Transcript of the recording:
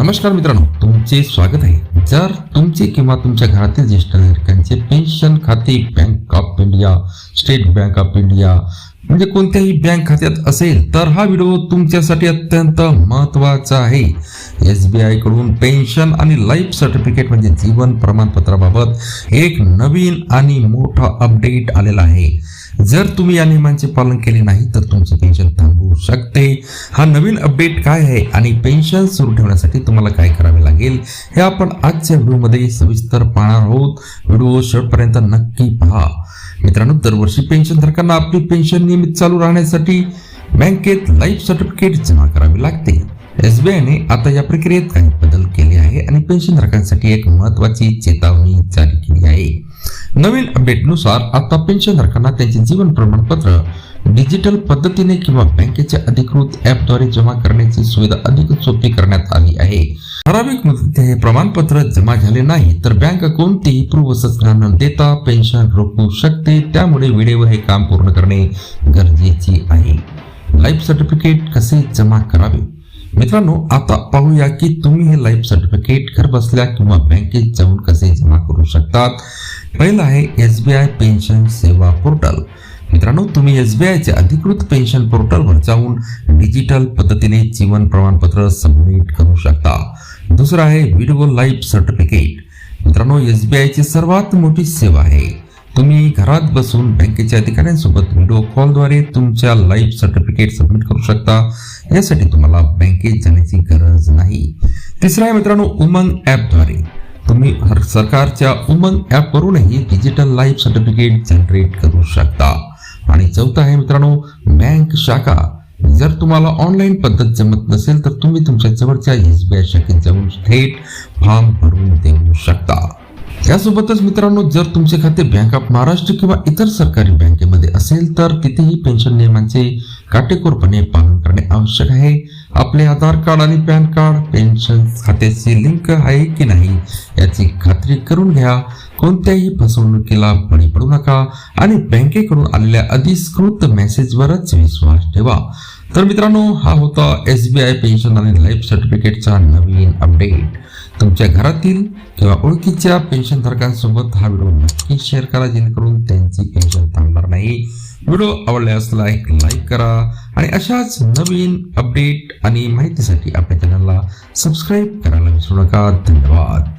नमस्कार मित्रांनो, तुमचे स्वागत आहे। जर तुमचे किंवा तुमच्या घरातील ज्येष्ठ नागरिकांचे पेन्शन खाते bank of India, state bank of India म्हणजे कोणत्याही बँक खात्यात असेल तर हा व्हिडिओ तुमच्यासाठी अत्यंत महत्त्वाचा आहे। SBI कडून पेन्शन आणि लाईफ सर्टिफिकेट म्हणजे जीवन प्रमाणपत्राबाबत एक नवीन आणि मोठा अपडेट आलेला आहे। जर तुम्ही या नियमांचे पालन केले नाही तर तुमची पेन्शन थांबू शकते। हा नवीन अपडेट काय आहे आणि पेन्शन सुरू ठेवण्यासाठी तुम्हाला काय करावे लागेल हे आपण आजच्या व्हिडिओमध्ये सविस्तर पाहणार आहोत। व्हिडिओ शेवटपर्यंत नक्की पहा। मित्रांनो, दरवर्षी पेन्शनधारकांना आपली पेन्शन नियमित चालू राहण्यासाठी बँकेत लाईफ सर्टिफिकेट जमा करावे लागते। SBI ने आता या प्रक्रियेत काही बदल केले आहे आणि पेन्शनधारकांसाठी एक महत्त्वाची चेतावणी जारी केली आहे। नवीन अपडेटनुसार आता पेन्शनधारकांना त्यांचे जीवन प्रमाणपत्र डिजिटल पद्धतीने किंवा बँकेच्या अधिकृत ॲपद्वारे जमा करण्याची सुविधा अधिक सोपी करण्यात आली आहे। ठराविक मुदतीत हे प्रमाणपत्र जमा झाले नाही तर बँक कोणतीही पूर्वसूचना न देता पेन्शन रोखू शकते। त्यामुळे वेळेवर हे काम पूर्ण करणे गरजेचे आहे। लाईफ सर्टिफिकेट कसे जमा करावे? मित्रांनो, आता पाहूया की तुम्ही हे लाईफ सर्टिफिकेट घर बसल्या किंवा बँकेत जाऊन कसे जमा करू शकतात। पहिलं आहे SBI पेन्शन सेवा पोर्टल। मित्रांनो, तुम्ही SBI चे अधिकृत पेन्शन पोर्टलवर जाऊन डिजिटल पद्धतीने जीवन प्रमाणपत्र सबमिट करू शकता। दुसरं आहे व्हिडिओ लाईफ सर्टिफिकेट। मित्रांनो, SBI ची सर्वात मोठी सेवा आहे। तुम्ही घरात बसून बँकेच्या अधिकाऱ्यांसोबत व्हिडिओ कॉलद्वारे तुमच्या लाईफ सर्टिफिकेट सबमिट करू शकता। यासाठी तुम्हाला बँकेत जाण्याची गरज नाही। तिसरं आहे मित्रांनो उमंग ॲपद्वारे। तुम्ही सरकारच्या उमंग ॲपवरूनही डिजिटल लाईफ सर्टिफिकेट जनरेट करू शकता। आणि चौथं आहे मित्रांनो बँक शाखा। जर तुम्हाला ऑनलाईन पद्धत जमत नसेल तर तुम्ही तुमच्या जवळच्या SBI शाखेत जाऊन थेट फॉर्म भरून देऊ शकता। यासोबतच मित्रांनो, जर तुमचे खाते बँक ऑफ महाराष्ट्र किंवा इतर सरकारी बँकेमध्ये असेल तर तिथेही पेन्शन नियमांचे काटेकोरपणे पालन करणे आवश्यक आहे। आपले आधार कार्ड आणि पॅन कार्ड पेन्शन खात्याची लिंक आहे की नाही याची खात्री करून घ्या। कोणत्याही फसवणुकीला बळी पडू नका आणि बँकेकडून आलेल्या अधिकृत मेसेजवरच विश्वास ठेवा। तर मित्रांनो, हा होता SBI पेन्शन आणि लाईफ सर्टिफिकेटचा नवीन अपडेट। तुमच्या घरातील किंवा ओळखीच्या पेन्शनधारकांसोबत हा व्हिडिओ नक्की शेअर करा जेणेकरून त्यांची पेन्शन थांबणार नाही। व्हिडिओ आवडल्यास लाईक करा आणि अशाच नवीन अपडेट आणि माहितीसाठी आपल्या चॅनलला सबस्क्राईब करायला विसरू नका। धन्यवाद।